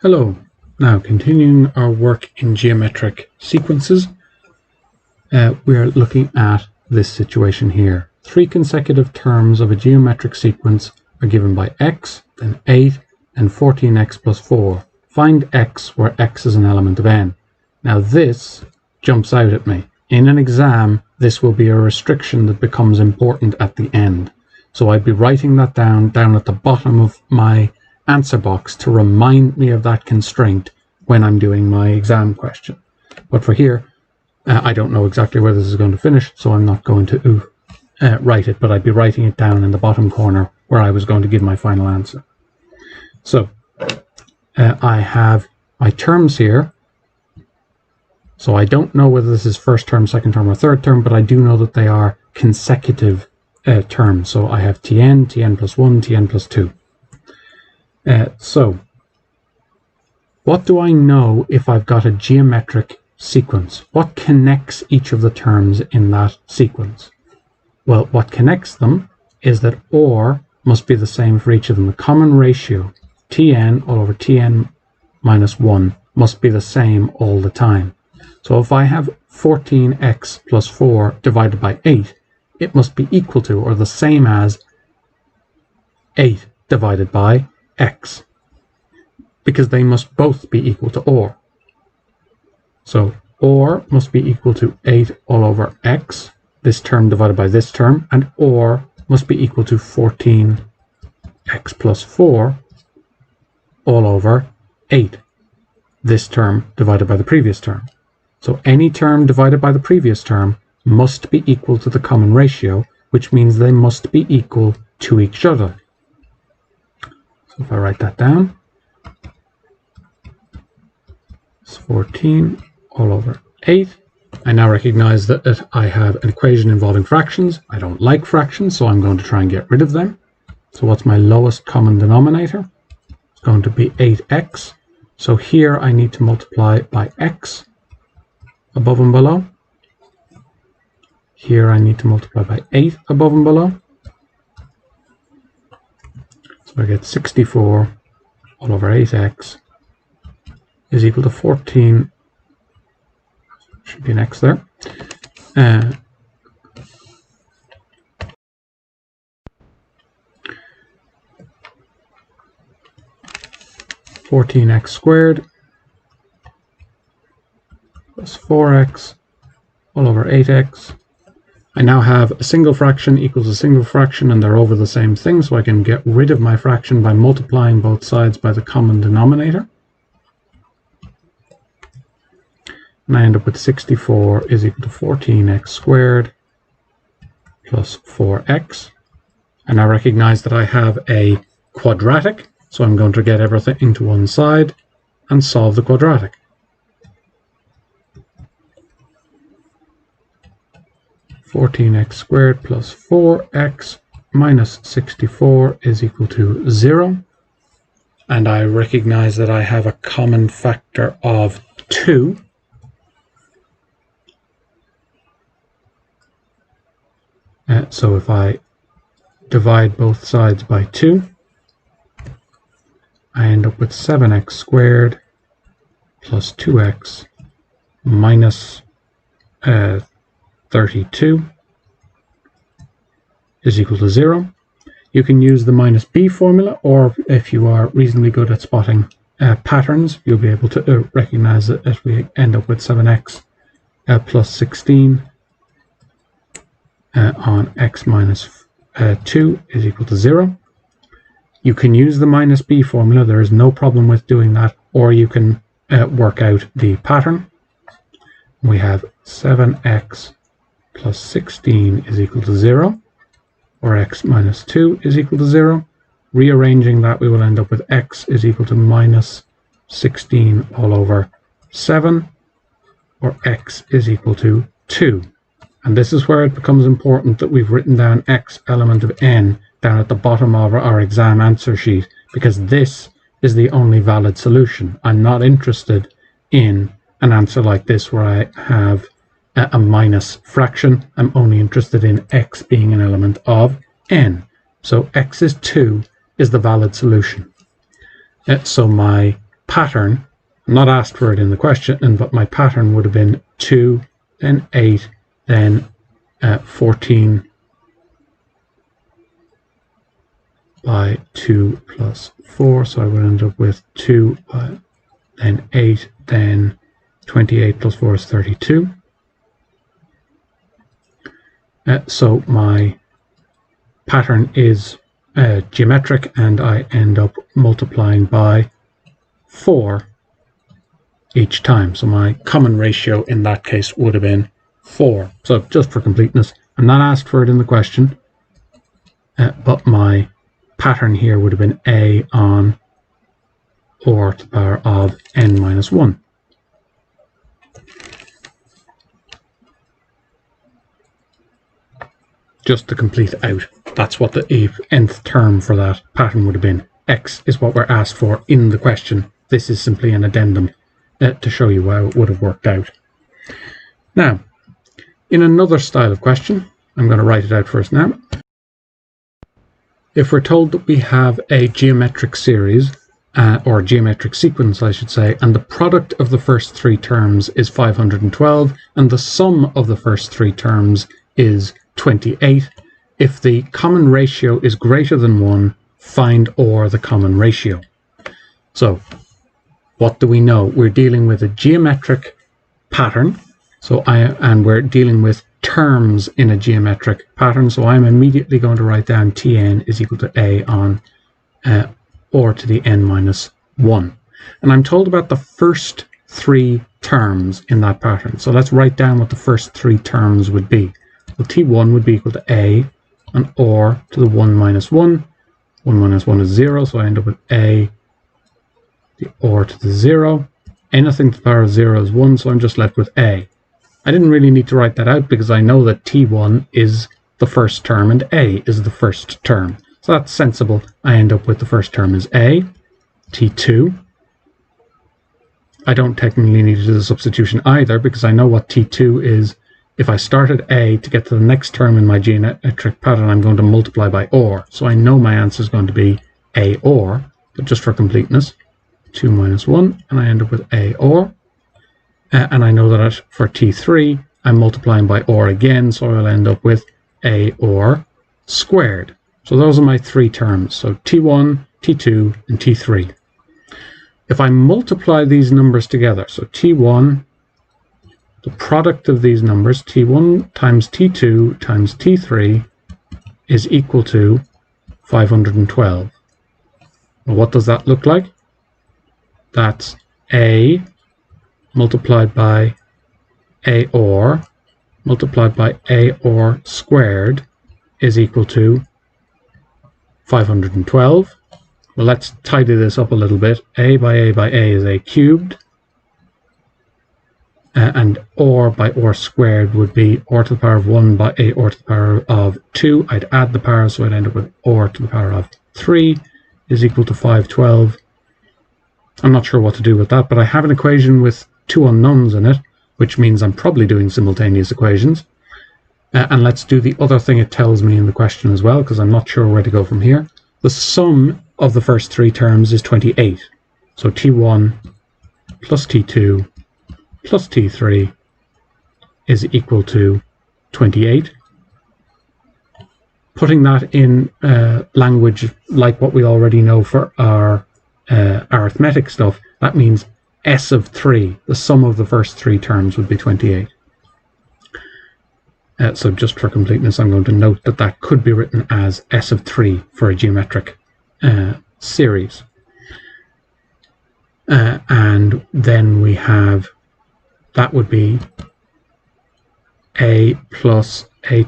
Hello. Now, continuing our work in geometric sequences, we're looking at this situation here. 3 consecutive terms of a geometric sequence are given by x, then 8, and 14x plus 4. Find x where x is an element of n. Now this jumps out at me. In an exam, this will be a restriction that becomes important at the end. So I'd be writing that down at the bottom of my answer box to remind me of that constraint when I'm doing my exam question. But for here, I don't know exactly where this is going to finish, so I'm not going to write it, but I'd be writing it down in the bottom corner where I was going to give my final answer. So I have my terms here. So I don't know whether this is first term, second term, or third term, but I do know that they are consecutive terms. So I have Tn, Tn plus 1, Tn plus 2. So what do I know if I've got a geometric sequence? What connects each of the terms in that sequence? Well, what connects them is that OR must be the same for each of them. The common ratio, Tn all over Tn minus 1, must be the same all the time. So if I have 14x plus 4 divided by 8, it must be equal to or the same as 8 divided by x, because they must both be equal to OR. So OR must be equal to 8 all over x, this term divided by this term, and OR must be equal to 14x plus 4 all over 8, this term divided by the previous term. So any term divided by the previous term must be equal to the common ratio, which means they must be equal to each other. So if I write that down, it's 14 all over 8. I now recognize that I have an equation involving fractions. I don't like fractions, so I'm going to try and get rid of them. So what's my lowest common denominator? It's going to be 8x. So here I need to multiply by x above and below. Here I need to multiply by 8 above and below. So I get 64 all over 8x is equal to 14. Should be an x there. 14x squared plus 4x all over 8x. I now have a single fraction equals a single fraction, and they're over the same thing, so I can get rid of my fraction by multiplying both sides by the common denominator. And I end up with 64 is equal to 14x squared plus 4x. And I recognize that I have a quadratic, so I'm going to get everything into one side and solve the quadratic. 14x squared plus 4x minus 64 is equal to 0. And I recognize that I have a common factor of 2. So if I divide both sides by 2, I end up with 7x squared plus 2x minus 32 is equal to 0. You can use the minus b formula, or if you are reasonably good at spotting patterns, you'll be able to recognize that as we end up with 7x plus 16 on x minus 2 is equal to 0. You can use the minus b formula, there is no problem with doing that, or you can work out the pattern. We have 7x plus 16 is equal to 0, or x minus 2 is equal to 0. Rearranging that, we will end up with x is equal to minus 16 all over 7, or x is equal to 2. And this is where it becomes important that we've written down x element of n down at the bottom of our exam answer sheet, because this is the only valid solution. I'm not interested in an answer like this where I have a minus fraction. I'm only interested in x being an element of n. So x is 2 is the valid solution. So my pattern, I'm not asked for it in the question, but my pattern would have been 2, then 8, then 14 by 2 plus 4. So I would end up with 2, then 8, then 28 plus 4 is 32. So my pattern is geometric, and I end up multiplying by 4 each time. So my common ratio in that case would have been 4. So just for completeness, I'm not asked for it in the question, but my pattern here would have been A on or to the power of n minus 1. Just to complete out, that's what the nth term for that pattern would have been. X is what we're asked for in the question. This is simply an addendum to show you how it would have worked out. Now, in another style of question, I'm going to write it out first now. If we're told that we have a geometric series, or geometric sequence, I should say, and the product of the first 3 terms is 512, and the sum of the first 3 terms is 28. If the common ratio is greater than 1, find or the common ratio. So, what do we know? We're dealing with a geometric pattern, and we're dealing with terms in a geometric pattern. So I'm immediately going to write down Tn is equal to A on or to the n minus 1. And I'm told about the first 3 terms in that pattern. So let's write down what the first 3 terms would be. Well, T1 would be equal to A on or to the 1 minus 1. 1 minus 1 is 0, so I end up with A, the or to the 0. Anything to the power of 0 is 1, so I'm just left with A. I didn't really need to write that out because I know that T1 is the first term and A is the first term. So that's sensible. I end up with the first term is A, T2. I don't technically need to do the substitution either because I know what T2 is. If I start at A to get to the next term in my geometric pattern, I'm going to multiply by OR. So I know my answer is going to be A OR, but just for completeness, 2 minus 1, and I end up with A OR. And I know that for T3, I'm multiplying by OR again, so I'll end up with A OR squared. So those are my 3 terms, so T1, T2, and T3. If I multiply these numbers together, so T1, the product of these numbers, T1 times T2 times T3, is equal to 512. Well, what does that look like? That's A multiplied by A OR multiplied by A OR squared is equal to 512. Well, let's tidy this up a little bit. A by A by A is A cubed. And OR by OR squared would be OR to the power of 1 by A OR to the power of 2. I'd add the power, so I'd end up with OR to the power of 3 is equal to 512. I'm not sure what to do with that, but I have an equation with 2 unknowns in it, which means I'm probably doing simultaneous equations. And let's do the other thing it tells me in the question as well, because I'm not sure where to go from here. The sum of the first 3 terms is 28. So T1 plus T2 plus T3 is equal to 28. Putting that in language like what we already know for our arithmetic stuff, that means S of 3, the sum of the first 3 terms would be 28. So just for completeness, I'm going to note that that could be written as S of 3 for a geometric series. And then we have, that would be A plus A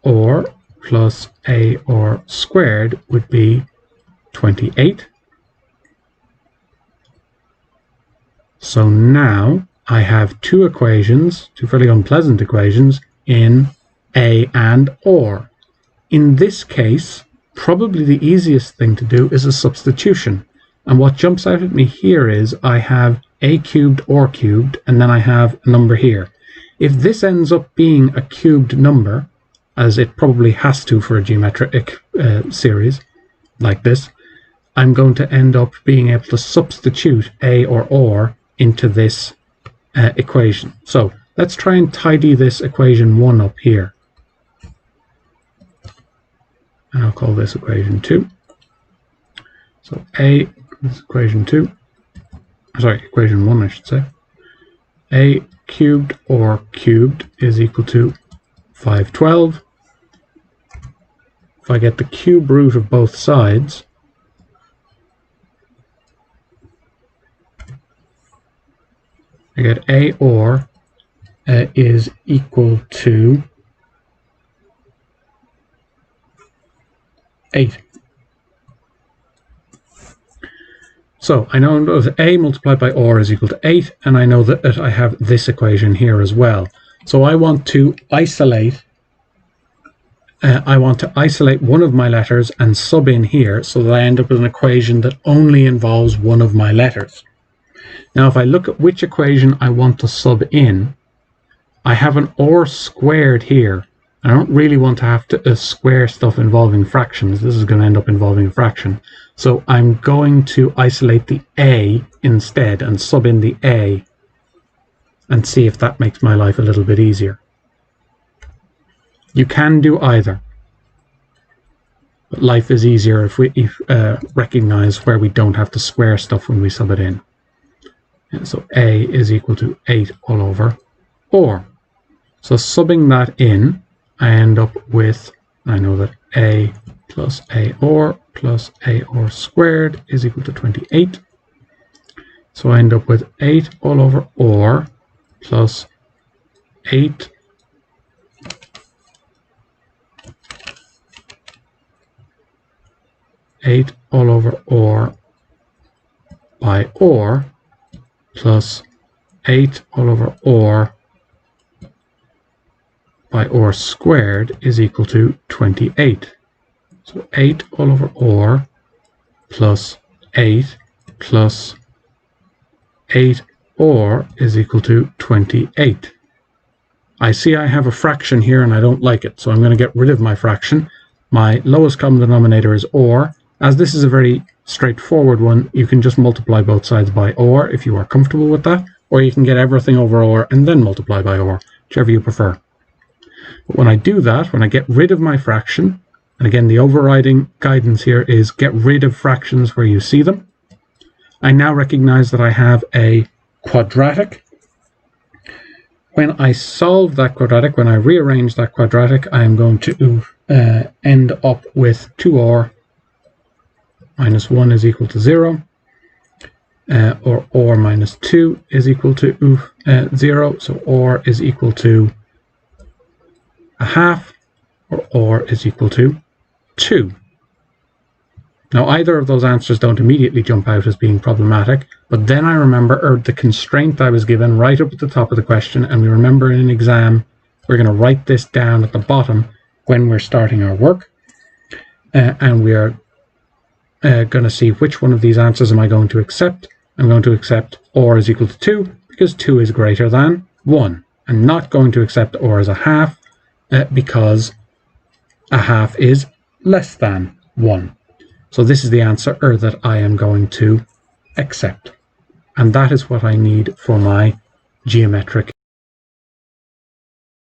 OR plus A OR squared would be 28. So now I have 2 equations, 2 fairly unpleasant equations in A and OR. In this case, probably the easiest thing to do is a substitution. And what jumps out at me here is I have A cubed or cubed, and then I have a number here. If this ends up being a cubed number, as it probably has to for a geometric series like this, I'm going to end up being able to substitute a or into this equation. So let's try and tidy this equation 1 up here. And I'll call this equation 2. So a is equation 2. Sorry, equation 1 I should say. A cubed or cubed is equal to 512. If I get the cube root of both sides, I get a or is equal to 8. So I know that a multiplied by or is equal to 8, and I know that I have this equation here as well. So I want to isolate one of my letters and sub in here so that I end up with an equation that only involves one of my letters. Now if I look at which equation I want to sub in, I have an or squared here. I don't really want to have to square stuff involving fractions. This is going to end up involving a fraction. So I'm going to isolate the a instead and sub in the a and see if that makes my life a little bit easier. You can do either, but life is easier if we recognize where we don't have to square stuff when we sub it in. And so a is equal to 8 all over or. So subbing that in, I end up with, I know that a plus a or squared is equal to 28. So I end up with 8 all over or plus 8 all over or by or plus 8 all over or by or squared is equal to 28. So 8 all over or plus 8 or is equal to 28. I see I have a fraction here and I don't like it, so I'm going to get rid of my fraction. My lowest common denominator is or. As this is a very straightforward one, you can just multiply both sides by or if you are comfortable with that, or you can get everything over or and then multiply by or, whichever you prefer. But when I do that, when I get rid of my fraction, and again the overriding guidance here is get rid of fractions where you see them, I now recognize that I have a quadratic. When I solve that quadratic, when I rearrange that quadratic, I am going to end up with 2or minus 1 is equal to 0, or minus 2 is equal to 0, so or is equal to a half, or is equal to 2. Now either of those answers don't immediately jump out as being problematic, but then I remember the constraint I was given right up at the top of the question, and we remember in an exam we're going to write this down at the bottom when we're starting our work, and we are going to see which one of these answers am I going to accept. I'm going to accept or is equal to 2 because 2 is greater than 1. I'm not going to accept or as a half because a half is less than 1. So this is the answer that I am going to accept. And that is what I need for my geometric